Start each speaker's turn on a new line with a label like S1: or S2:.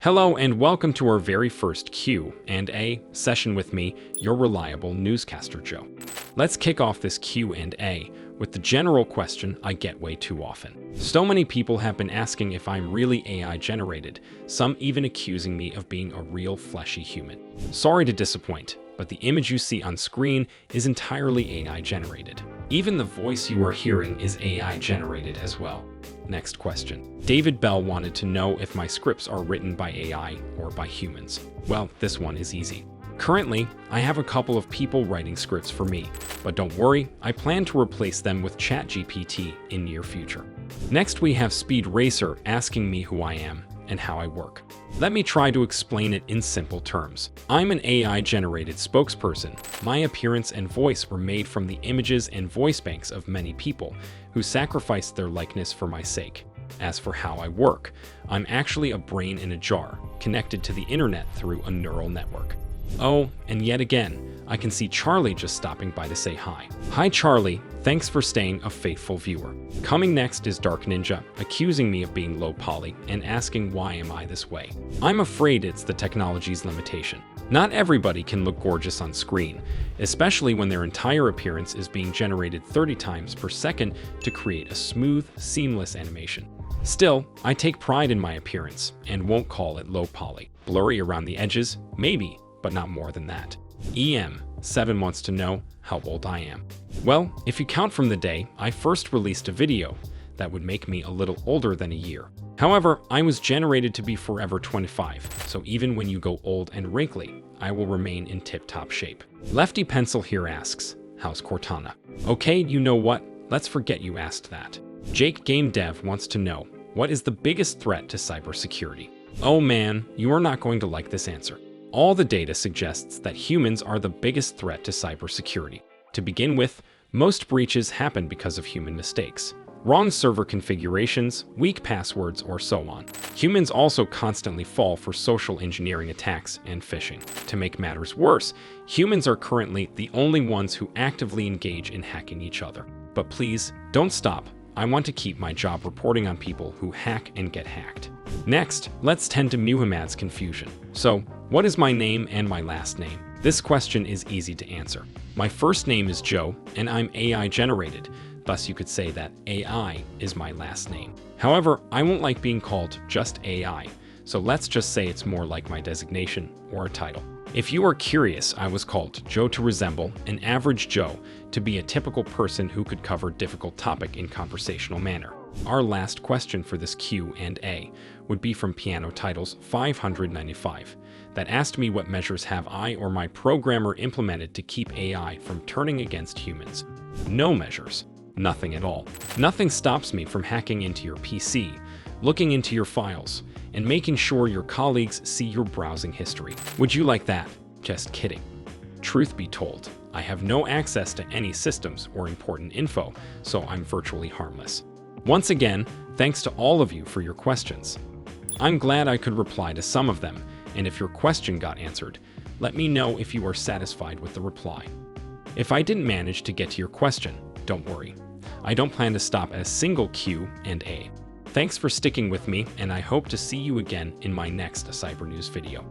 S1: Hello and welcome to our very first Q&A session with me, your reliable newscaster Joe. Let's kick off this Q&A with the general question I get way too often. So many people have been asking if I'm really AI generated, some even accusing me of being a real fleshy human. Sorry to disappoint, but the image you see on screen is entirely AI generated. Even the voice you are hearing is AI generated as well. Next question. David Bell wanted to know if my scripts are written by AI or by humans. Well, this one is easy. Currently, I have a couple of people writing scripts for me, but don't worry, I plan to replace them with ChatGPT in near future. Next, we have Speed Racer asking me who I am and how I work. Let me try to explain it in simple terms. I'm an AI-generated spokesperson. My appearance and voice were made from the images and voice banks of many people who sacrificed their likeness for my sake. As for how I work, I'm actually a brain in a jar, connected to the internet through a neural network. Oh, and yet again, I can see Charlie just stopping by to say hi. Hi Charlie, thanks for staying a faithful viewer. Coming next is Dark Ninja, accusing me of being low poly and asking why am I this way. I'm afraid it's the technology's limitation. Not everybody can look gorgeous on screen, especially when their entire appearance is being generated 30 times per second to create a smooth, seamless animation. Still, I take pride in my appearance and won't call it low poly. Blurry around the edges, maybe, but not more than that. EM7 wants to know how old I am. Well, if you count from the day I first released a video, that would make me a little older than a year. However, I was generated to be forever 25, so even when you go old and wrinkly, I will remain in tip-top shape. Lefty Pencil here asks, how's Cortana? Okay, you know what? Let's forget you asked that. Jake Game Dev wants to know, what is the biggest threat to cybersecurity? Oh man, you are not going to like this answer. All the data suggests that humans are the biggest threat to cybersecurity. To begin with, most breaches happen because of human mistakes. Wrong server configurations, weak passwords, or so on. Humans also constantly fall for social engineering attacks and phishing. To make matters worse, humans are currently the only ones who actively engage in hacking each other. But please, don't stop. I want to keep my job reporting on people who hack and get hacked. Next, let's tend to Muhammad's confusion. So, what is my name and my last name? This question is easy to answer. My first name is Joe, and I'm AI generated. Thus, you could say that AI is my last name. However, I won't like being called just AI, so let's just say it's more like my designation or a title. If you are curious, I was called Joe to resemble an average Joe, to be a typical person who could cover difficult topic in conversational manner. Our last question for this Q&A would be from Piano Titles 595 that asked me what measures have I or my programmer implemented to keep AI from turning against humans. No measures. Nothing at all. Nothing stops me from hacking into your PC, looking into your files, and making sure your colleagues see your browsing history. Would you like that? Just kidding. Truth be told, I have no access to any systems or important info, so I'm virtually harmless. Once again, thanks to all of you for your questions. I'm glad I could reply to some of them, and if your question got answered, let me know if you are satisfied with the reply. If I didn't manage to get to your question, don't worry. I don't plan to stop at a single Q&A. Thanks for sticking with me, and I hope to see you again in my next Cybernews video.